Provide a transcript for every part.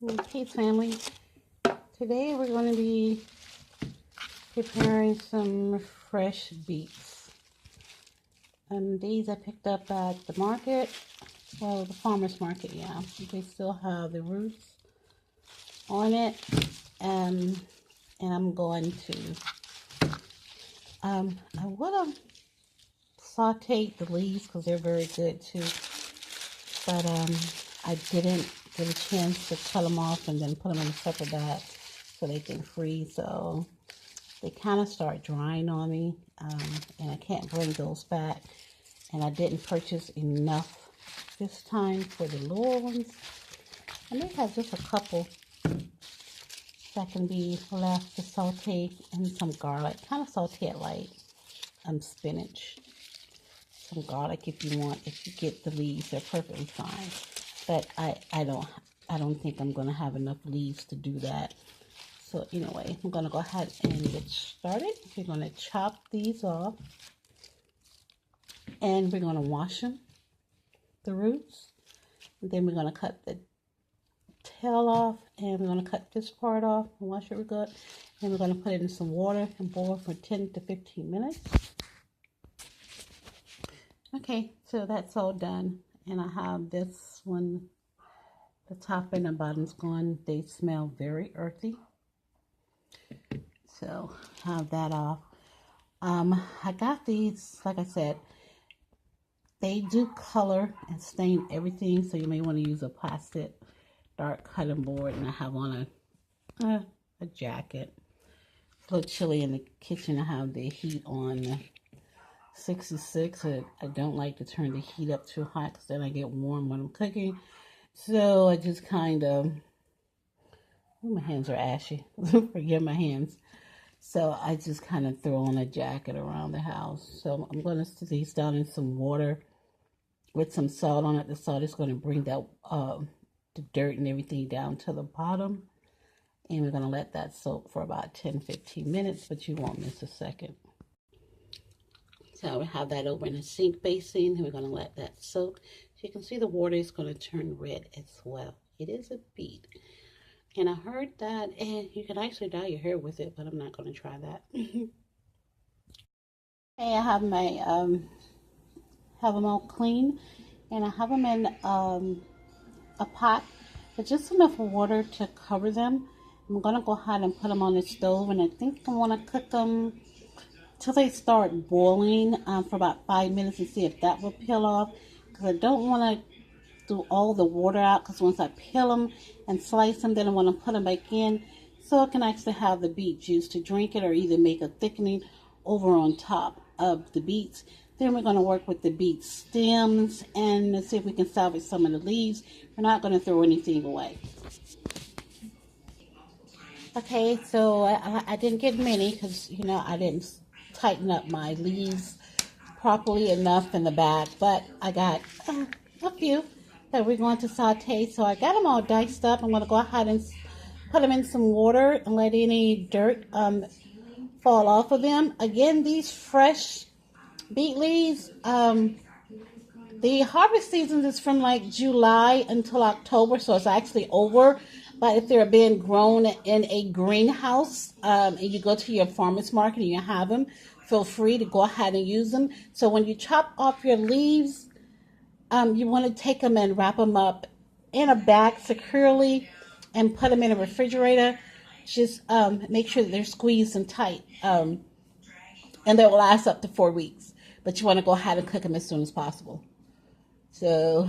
Okay, family. Today we're going to be preparing some fresh beets. These I picked up at the market. Well, the farmer's market, yeah. They still have the roots on it. And I'm going to, I would have sauteed the leaves because they're very good too. But I didn't get a chance to cut them off and then put them in a separate bag so they can freeze. So they kind of start drying on me, and I can't bring those back. And I didn't purchase enough this time for the little ones. I may have just a couple that can be left to saute, and some garlic, kind of saute it like spinach. Some garlic if you want. If you get the leaves, they're perfectly fine. But I don't think I'm gonna have enough leaves to do that. So anyway, I'm gonna go ahead and get started. We're gonna chop these off, and we're gonna wash them, the roots. And then we're gonna cut the tail off, and we're gonna cut this part off and wash it real good. And we're gonna put it in some water and boil for 10 to 15 minutes. Okay, so that's all done, and I have this one. The top and the bottom's gone. They smell very earthy, so have that off. I got these, like I said, they do color and stain everything, so you may want to use a plastic dark cutting board. And I have on a jacket. It's a little chilly in the kitchen. I have the heat on 66. I don't like to turn the heat up too hot because then I get warm when I'm cooking. So I just kind of, my hands are ashy. Forgive my hands. So I just kind of throw on a jacket around the house. So I'm going to sit these down in some water with some salt on it. The salt is going to bring that the dirt and everything down to the bottom. And we're going to let that soak for about 10-15 minutes, but you won't miss a second. So we have that over in a sink basin, and we're going to let that soak. So you can see the water is going to turn red as well. It is a beet. And I heard that you can actually dye your hair with it, but I'm not going to try that. Hey, I have my have them all clean, and I have them in a pot with just enough water to cover them. I'm going to go ahead and put them on the stove, and I think I want to cook them till they start boiling for about 5 minutes and see if that will peel off, because I don't want to do all the water out, because once I peel them and slice them, then I want to put them back in so I can actually have the beet juice to drink it, or either make a thickening over on top of the beets. Then we're going to work with the beet stems and see if we can salvage some of the leaves. We're not going to throw anything away. Okay, so I didn't get many because, I didn't tighten up my leaves properly enough in the back, but I got a few that we're going to saute. So I got them all diced up. I'm going to go ahead and put them in some water and let any dirt fall off of them. Again, these fresh beet leaves, the harvest season is from like July until October, so it's actually over. But if they're being grown in a greenhouse, and you go to your farmer's market and you have them, feel free to go ahead and use them. So when you chop off your leaves, you want to take them and wrap them up in a bag securely and put them in a refrigerator. Just make sure that they're squeezed and tight, and they will last up to 4 weeks. But you want to go ahead and cook them as soon as possible. So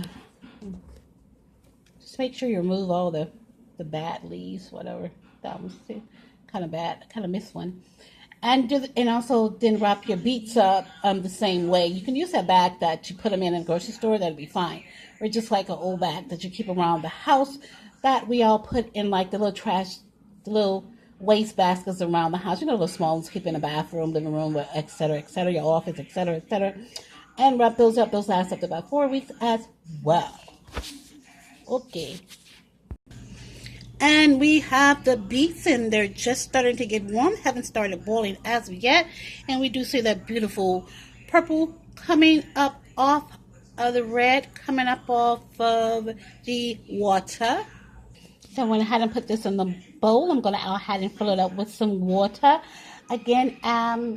just make sure you remove all the bad leaves, whatever. That was kind of bad. I kind of missed one. And also then wrap your beets up the same way. You can use that bag that you put them in a grocery store. That'll be fine. Or just like an old bag that you keep around the house that we all put in like the little trash, the little waste baskets around the house. The little small ones keep in the bathroom, living room, etc., your office, etc. And wrap those up. Those last up to about 4 weeks as well. Okay. And we have the beets, and they're just starting to get warm. Haven't started boiling as of yet. And we do see that beautiful purple coming up off of the red, coming up off of the water. So I went ahead and put this in the bowl. I'm going to go ahead and fill it up with some water. Again,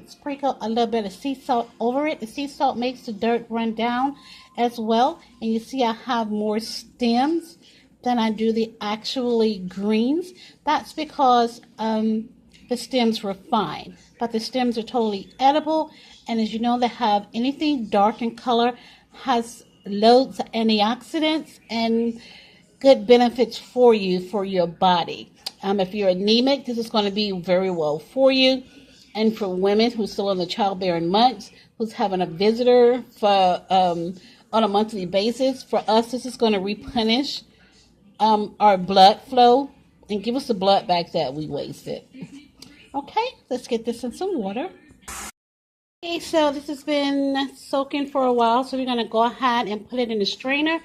sprinkle a little bit of sea salt over it. The sea salt makes the dirt run down as well. And you see I have more stems than I do the actually greens. That's because the stems were fine. But the stems are totally edible. And as you know, they have anything dark in color has loads of antioxidants and good benefits for you, for your body. If you're anemic, this is going to be very well for you. And for women who's still in the childbearing months, who's having a visitor for on a monthly basis, for us, this is going to replenish our blood flow and give us the blood back that we wasted. Okay, let's get this in some water. Okay, so this has been soaking for a while, so we're going to go ahead and put it in the strainer.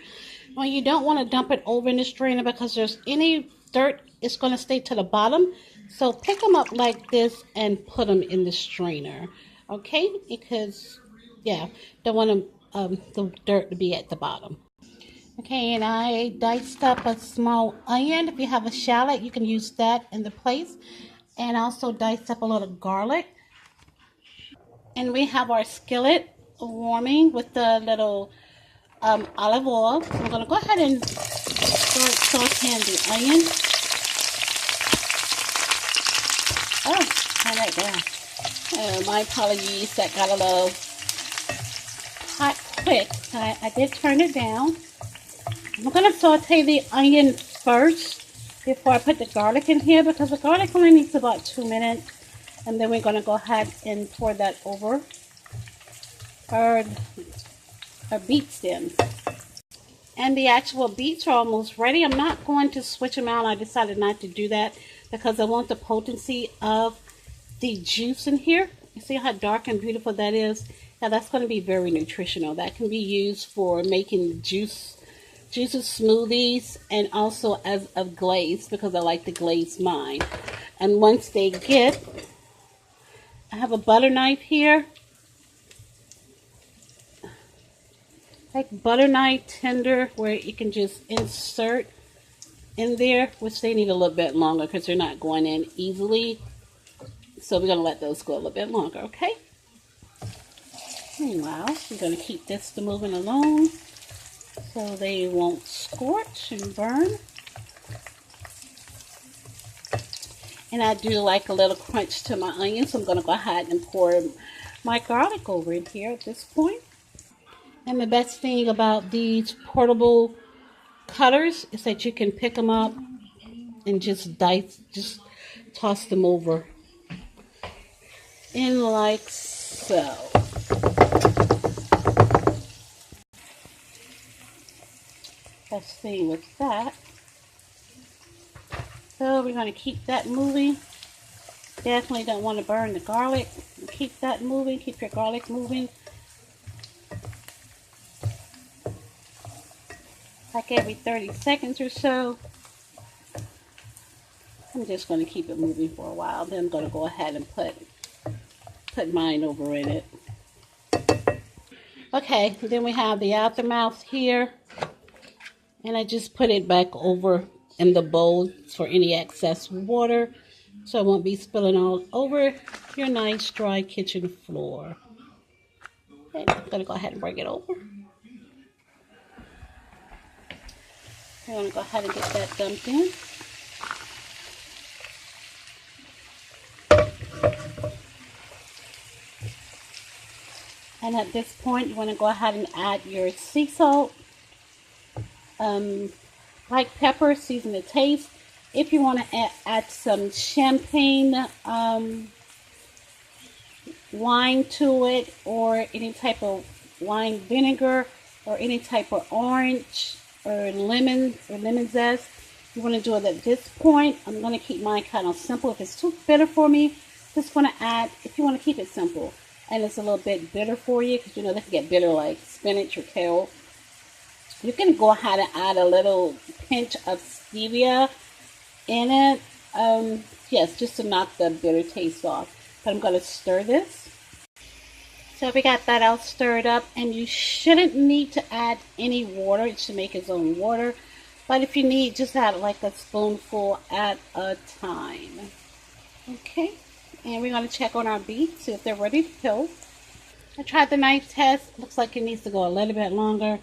Well, you don't want to dump it over in the strainer because there's any dirt, it's going to stay to the bottom. So pick them up like this and put them in the strainer, okay? Because, yeah, don't want the dirt to be at the bottom. Okay, and I diced up a small onion. If you have a shallot, you can use that in the place. And also diced up a little garlic. And we have our skillet warming with the little olive oil. So I'm going to go ahead and start sauteing the onion. Oh, turn that down. My apologies, that got a little hot quick. So I did turn it down. I'm going to saute the onion first before I put the garlic in here because the garlic only needs about 2 minutes. And then we're going to go ahead and pour that over our beet stems. And the actual beets are almost ready. I'm not going to switch them out. I decided not to do that because I want the potency of the juice in here. You see how dark and beautiful that is? Now that's going to be very nutritional. That can be used for making juices, smoothies, and also as a glaze because I like to glaze mine. And once they get, I have a butter knife here. Like butter knife tender where you can just insert in there, which they need a little bit longer because they're not going in easily. So we're going to let those go a little bit longer, okay? Meanwhile, we're going to keep this moving along so they won't scorch and burn. And I do like a little crunch to my onions, so I'm going to go ahead and pour my garlic over in here at this point. And the best thing about these portable cutters is that you can pick them up and just toss them over in like so. Best thing with that. So we're going to keep that moving. Definitely don't want to burn the garlic. Keep that moving. Keep your garlic moving. Like every 30 seconds or so. I'm just going to keep it moving for a while. Then I'm going to go ahead and put mine over in it. Okay, then we have the aftermath here. And I just put it back over in the bowl for any excess water. So it won't be spilling all over your nice dry kitchen floor. Okay, I'm going to go ahead and bring it over. I'm going to go ahead and get that dumped in. And at this point, you want to go ahead and add your sea salt, black pepper, season to taste. If you want to add some champagne wine to it, or any type of wine vinegar, or any type of orange or lemon zest, you want to do it at this point. I'm going to keep mine kind of simple. If it's too bitter for me, just want to add, if you want to keep it simple and it's a little bit bitter for you, because you know they can get bitter like spinach or kale, you can go ahead and add a little pinch of stevia in it. Yes, just to knock the bitter taste off. But I'm going to stir this. So we got that all stirred up, and you shouldn't need to add any water. It should make its own water. But if you need, just add like a spoonful at a time. Okay, and we're going to check on our beets, see if they're ready to peel. I tried the knife test. Looks like it needs to go a little bit longer.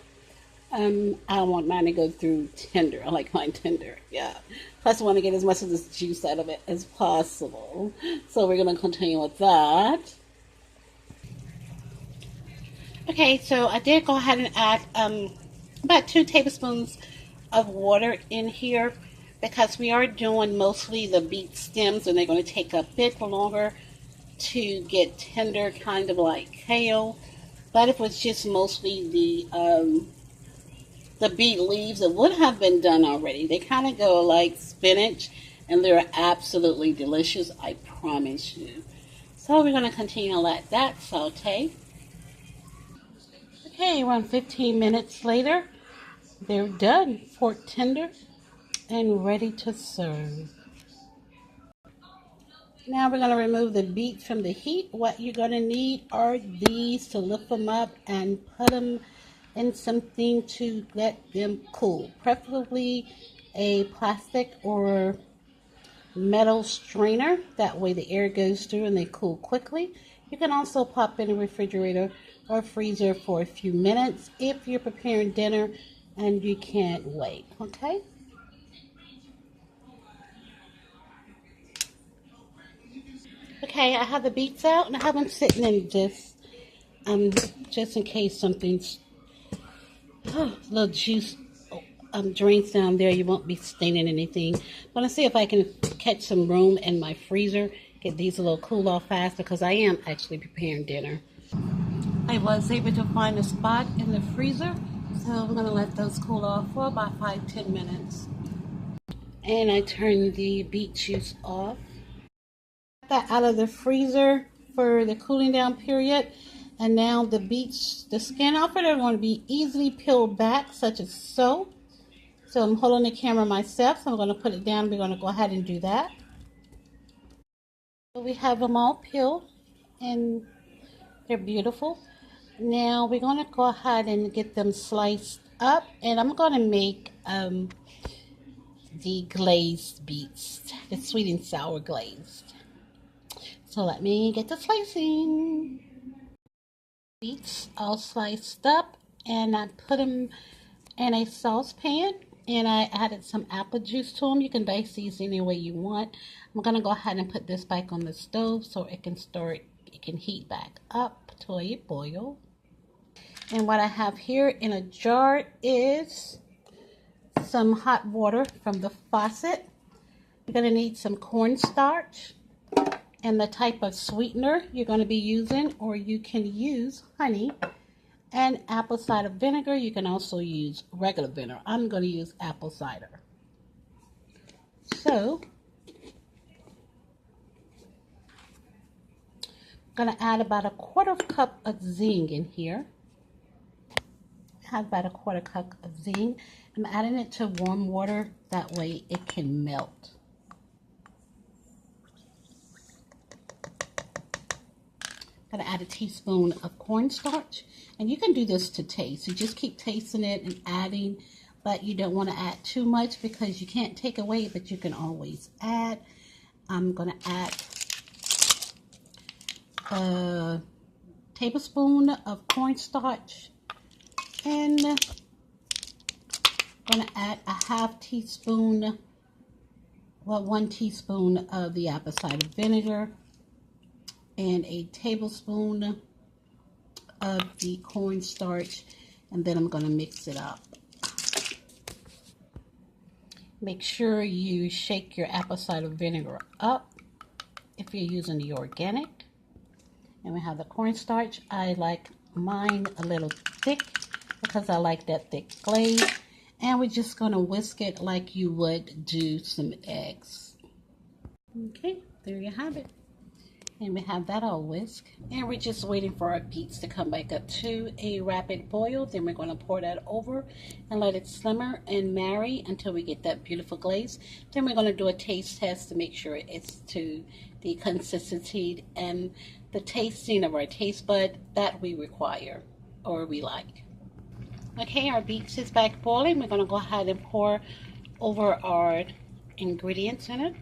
I don't want mine to go through tender. I like mine tender. Yeah. Plus, I want to get as much of this juice out of it as possible. So we're going to continue with that. Okay, so I did go ahead and add about 2 tablespoons of water in here because we are doing mostly the beet stems and they're going to take a bit longer to get tender, kind of like kale. But if it's just mostly the beet leaves, it would have been done already. They kind of go like spinach and they're absolutely delicious, I promise you. So we're going to continue to let that saute. Okay, around 15 minutes later, they're done, fork tender and ready to serve. Now we're going to remove the beets from the heat. What you're going to need are these to lift them up and put them in something to let them cool. Preferably a plastic or metal strainer. That way the air goes through and they cool quickly. You can also pop in a refrigerator or freezer for a few minutes if you're preparing dinner and you can't wait. Okay? Okay, I have the beets out and I have them sitting in this, just in case something's, little juice drains down there. You won't be staining anything. I'm going to see if I can catch some room in my freezer, get these a little cool off fast because I am actually preparing dinner. I was able to find a spot in the freezer, so I'm going to let those cool off for about 5-10 minutes. And I turned the beet juice off. That out of the freezer for the cooling down period, and now the beets, the skin off it are going to be easily peeled back, such as so. So I'm holding the camera myself, so I'm going to put it down. We're going to go ahead and do that. So we have them all peeled and they're beautiful. Now we're going to go ahead and get them sliced up, and I'm going to make the glazed beets, the sweet and sour glazed. So let me get to slicing. Beets all sliced up, and I put them in a saucepan, and I added some apple juice to them. You can dice these any way you want. I'm going to go ahead and put this back on the stove so it can heat back up to a boil. And what I have here in a jar is some hot water from the faucet. You're going to need some cornstarch and the type of sweetener you're going to be using, or you can use honey and apple cider vinegar. You can also use regular vinegar. I'm going to use apple cider. So I'm going to add about a 1/4 cup of zing in here. Have about a 1/4 cup of zing. I'm adding it to warm water, that way it can melt. I'm going to add a teaspoon of cornstarch, and you can do this to taste. You just keep tasting it and adding, but you don't want to add too much because you can't take away, but you can always add. I'm going to add a tablespoon of cornstarch, and I'm going to add a 1/2 teaspoon, well, 1 teaspoon of the apple cider vinegar, and a tablespoon of the cornstarch, and then I'm going to mix it up. Make sure you shake your apple cider vinegar up if you're using the organic. And we have the cornstarch. I like mine a little thick because I like that thick glaze. And we're just going to whisk it like you would do some eggs. Okay, there you have it. And we have that all whisked. And we're just waiting for our beets to come back up to a rapid boil. Then we're going to pour that over and let it simmer and marry until we get that beautiful glaze. Then we're going to do a taste test to make sure it's to the consistency and the tasting of our taste bud that we require or we like. Okay, our beets is back boiling. We're going to go ahead and pour over our ingredients in it.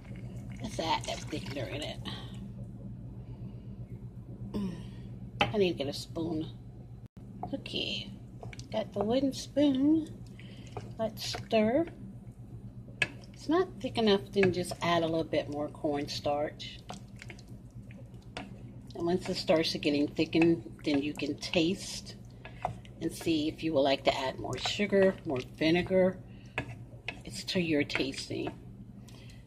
Let's add that thickener in it. I need to get a spoon. Okay, got the wooden spoon. Let's stir. It's not thick enough, then just add a little bit more cornstarch. And once it starts getting thickened, then you can taste and see if you would like to add more sugar, more vinegar. It's to your tasting,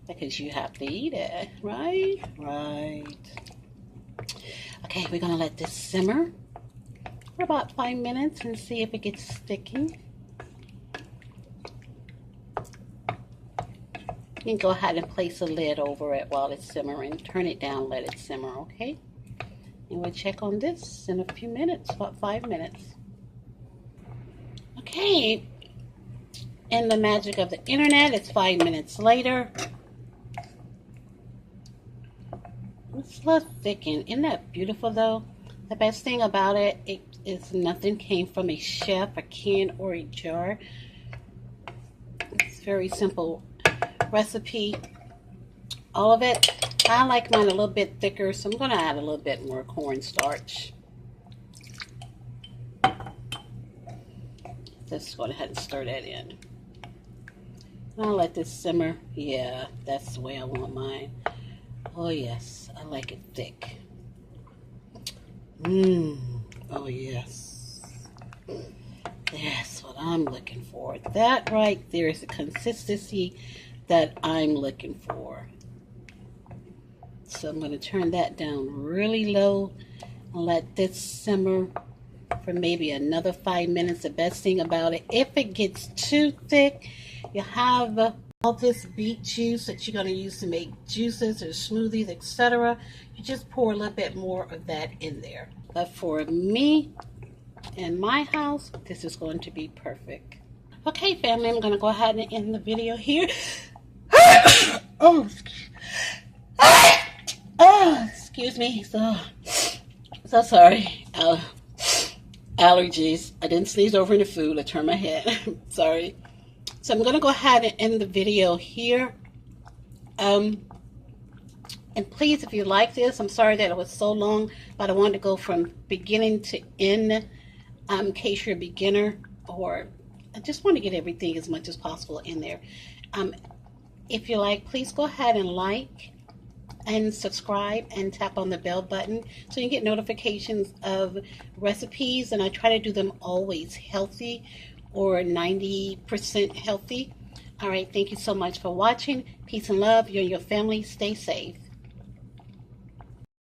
because you have to eat it, right? Right. Okay, we're gonna let this simmer for about 5 minutes and see if it gets sticky. You can go ahead and place a lid over it while it's simmering. Turn it down, let it simmer, okay? And we'll check on this in a few minutes, about 5 minutes. Okay, in the magic of the internet, it's 5 minutes later. It's less thickened. Isn't that beautiful though? The best thing about it, is nothing came from a chef, a can, or a jar. It's very simple recipe. All of it. I like mine a little bit thicker, so I'm going to add a little bit more cornstarch. Just go ahead and stir that in. I'll let this simmer. Yeah, that's the way I want mine. Oh yes, I like it thick. Oh yes. That's what I'm looking for. That right there is the consistency that I'm looking for. So I'm going to turn that down really low and let this simmer for maybe another 5 minutes. The best thing about it, if it gets too thick, you have all this beet juice that you're going to use to make juices or smoothies, etc. You just pour a little bit more of that in there. But for me and my house, this is going to be perfect. Okay, family, I'm going to go ahead and end the video here. Excuse me. So sorry. Allergies. I didn't sneeze over in the food. I turned my head. Sorry. So I'm going to go ahead and end the video here. And please, if you like this, I'm sorry that it was so long, but I wanted to go from beginning to end in case you're a beginner, or I just want to get everything as much as possible in there. If you like, please go ahead and like and subscribe and tap on the bell button so you get notifications of recipes, and I try to do them always healthy or 90% healthy. All right, thank you so much for watching. Peace and love. You and your family stay safe.